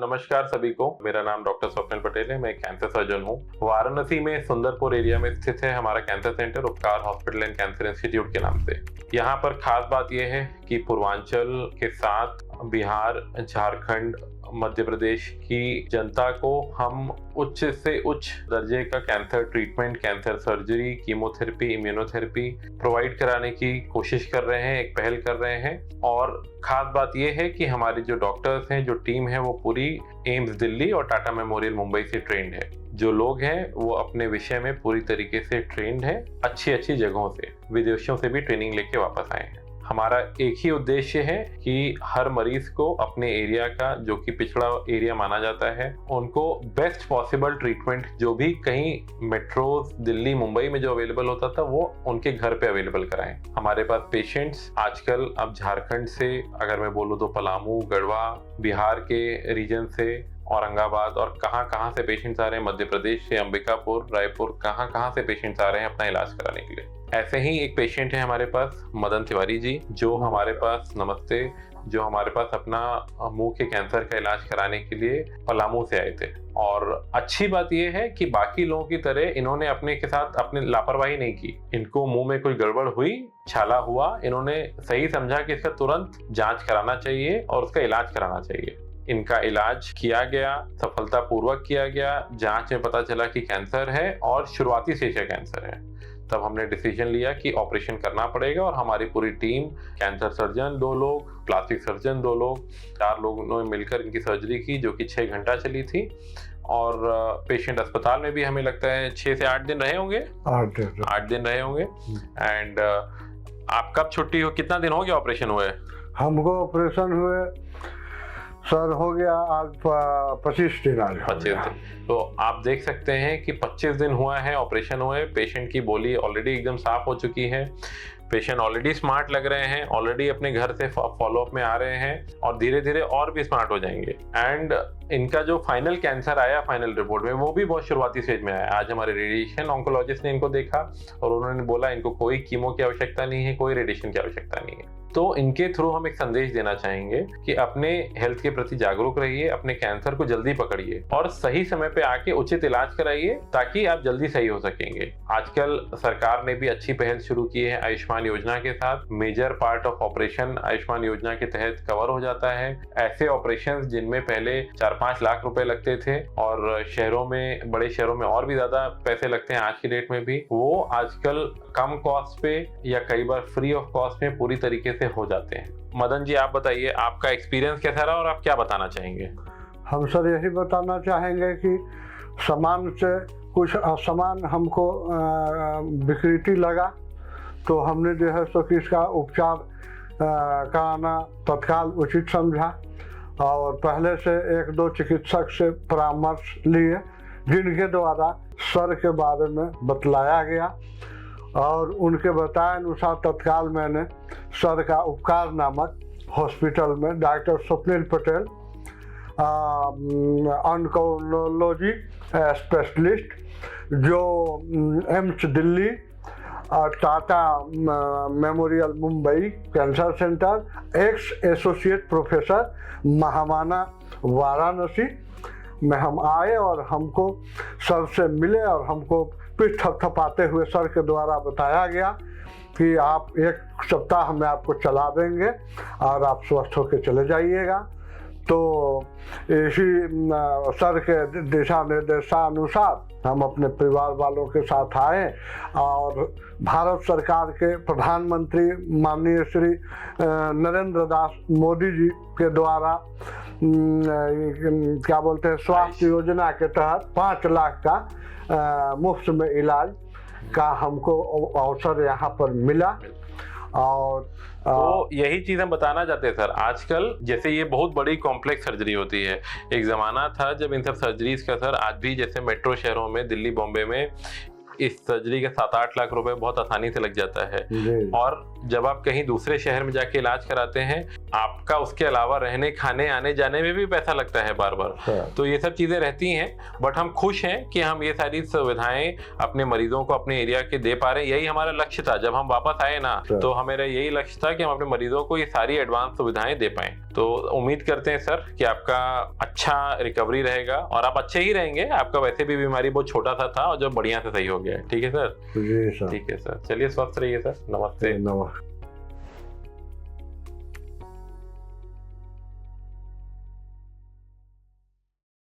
नमस्कार सभी को। मेरा नाम डॉक्टर स्वप्निल पटेल है। मैं एक कैंसर सर्जन हूँ। वाराणसी में सुंदरपुर एरिया में स्थित है हमारा कैंसर सेंटर, उपकार हॉस्पिटल एंड कैंसर इंस्टीट्यूट के नाम से। यहाँ पर खास बात यह है कि पूर्वांचल के साथ बिहार, झारखंड, मध्य प्रदेश की जनता को हम उच्च से उच्च दर्जे का cancer treatment, cancer surgery, chemotherapy, immunotherapy provide कराने की कोशिश कर रहे हैं, एक पहल कर रहे हैं। और खास बात यह है कि हमारी जो डॉक्टर्स हैं, जो टीम है, वो पूरी एम्स दिल्ली और टाटा मेमोरियल मुंबई से ट्रेंड है। जो लोग हैं वो अपने विषय में पूरी तरीके से ट्रेंड है, अच्छी जगहों से, विदेशों से भी ट्रेनिंग लेके वापस आए हैं। हमारा एक ही उद्देश्य है कि हर मरीज को अपने एरिया का, जो कि पिछड़ा एरिया माना जाता है, उनको बेस्ट पॉसिबल ट्रीटमेंट जो भी कहीं मेट्रो दिल्ली मुंबई में जो अवेलेबल होता था वो उनके घर पे अवेलेबल कराएं। हमारे पास पेशेंट्स आजकल अब झारखंड से, अगर मैं बोलूँ तो पलामू, गढ़वा, बिहार के रीजन से, औरंगाबाद और कहाँ से पेशेंट्स आ रहे हैं, मध्य प्रदेश से, अंबिकापुर, रायपुर, कहाँ से पेशेंट्स आ रहे हैं अपना इलाज कराने के लिए। ऐसे ही एक पेशेंट है हमारे पास, मदन तिवारी जी, जो हमारे पास, नमस्ते, जो हमारे पास अपना मुंह के कैंसर का इलाज कराने के लिए पलामू से आए थे। और अच्छी बात यह है कि बाकी लोगों की तरह इन्होंने अपने के साथ अपनी लापरवाही नहीं की। इनको मुंह में कोई गड़बड़ हुई, छाला हुआ, इन्होंने सही समझा कि इसका तुरंत जांच कराना चाहिए और उसका इलाज कराना चाहिए। इनका इलाज किया गया, सफलतापूर्वक किया गया। जांच में पता चला कि कैंसर है और शुरुआती स्टेज का कैंसर है। तब हमने डिसीजन लिया कि ऑपरेशन करना पड़ेगा और हमारी पूरी टीम, कैंसर सर्जन 2 लोग, प्लास्टिक सर्जन 2 लोग, 4 लोगों ने मिलकर इनकी सर्जरी की, जो कि 6 घंटा चली थी। और पेशेंट अस्पताल में भी हमें लगता है 6 से 8 दिन रहे होंगे। 8 दिन रहे होंगे। एंड आप कब छुट्टी हो, कितना दिन हो गया ऑपरेशन हुए? हमको ऑपरेशन हुए सर हो गया आज 25 दिन। आज 25 दिन। तो आप देख सकते हैं कि 25 दिन हुआ है ऑपरेशन हुए। पेशेंट की बोली ऑलरेडी एकदम साफ हो चुकी है। पेशेंट ऑलरेडी स्मार्ट लग रहे हैं, ऑलरेडी अपने घर से फॉलोअप में आ रहे हैं और धीरे धीरे और भी स्मार्ट हो जाएंगे। एंड इनका जो फाइनल कैंसर आया फाइनल रिपोर्ट में, वो भी बहुत शुरुआती स्टेज में आया। आज हमारे रेडिएशन ऑन्कोलॉजिस्ट ने इनको देखा और उन्होंने बोला इनको कोई कीमो की आवश्यकता नहीं है, कोई रेडिएशन की आवश्यकता नहीं है। तो इनके थ्रू हम एक संदेश देना चाहेंगे कि अपने हेल्थ के प्रति जागरूक रहिए, अपने कैंसर को जल्दी पकड़िए और सही समय पे आके उचित इलाज कराइए, ताकि आप जल्दी सही हो सकेंगे। आजकल सरकार ने भी अच्छी पहल शुरू की है आयुष्मान योजना के साथ। Major part of operation Ayushman Yojana के तहत कवर हो जाता है। ऐसे ऑपरेशन जिनमें पहले 4-5 लाख रुपए लगते थे और शहरों में, बड़े शहरों में और भी ज्यादा पैसे लगते हैं आज की डेट में भी, वो आजकल कम कॉस्ट पे या कई बार फ्री ऑफ कॉस्ट में पूरी तरीके से हो जाते हैं। मदन जी, आप बताइए आपका एक्सपीरियंस कैसा रहा और आप क्या बताना चाहेंगे? हम सर यही बताना चाहेंगे कि सामान से कुछ असमान हमको विकृति लगा, तो हमने जो है सो कि इसका उपचार कराना तत्काल उचित समझा और पहले से 1-2 चिकित्सक से परामर्श लिए, जिनके द्वारा सर के बारे में बतलाया गया और उनके बताए अनुसार तत्काल मैंने सर का उपकार नामक हॉस्पिटल में doctor Swapnil Patel, oncology specialist, जो एम्स दिल्ली और Tata memorial Mumbai cancer centre, ex associate professor Mahamana Varanasi में हम आए और हमको सर से मिले और हमको पीठ थपथपाते हुए सर के द्वारा बताया गया कि आप 1 सप्ताह में आपको चला देंगे और आप स्वस्थ होकर चले जाइएगा। तो इसी सर के दिशा निर्देशानुसार हम अपने परिवार वालों के साथ आए और भारत सरकार के प्रधानमंत्री माननीय श्री नरेंद्र दास मोदी जी के द्वारा क्या बोलते हैं, स्वास्थ्य योजना के तहत 5 लाख का मुफ्त में इलाज का हमको अवसर यहाँ पर मिला। और तो यही चीज हम बताना चाहते हैं सर। आजकल जैसे ये बहुत बड़ी कॉम्प्लेक्स सर्जरी होती है, एक जमाना था जब इन सब सर्जरीज का सर, आज भी जैसे मेट्रो शहरों में, दिल्ली, बॉम्बे में इस सर्जरी के 7-8 लाख रुपए बहुत आसानी से लग जाता है। और जब आप कहीं दूसरे शहर में जाके इलाज कराते हैं, आपका उसके अलावा रहने खाने आने जाने में भी पैसा लगता है बार बार। तो ये सब चीजें रहती हैं, बट हम खुश हैं कि हम ये सारी सुविधाएं अपने मरीजों को अपने एरिया के दे पा रहे हैं। यही हमारा लक्ष्य था जब हम वापस आए ना, तो हमारा यही लक्ष्य था कि हम अपने मरीजों को ये सारी एडवांस सुविधाएं दे पाएं। तो उम्मीद करते हैं सर कि आपका अच्छा रिकवरी रहेगा और आप अच्छे ही रहेंगे। आपका वैसे भी बीमारी बहुत छोटा सा था और जो बढ़िया से सही हो गया है। ठीक है सर? जी सर। ठीक है सर, चलिए स्वस्थ रहिए सर। नमस्ते। नमस्ते।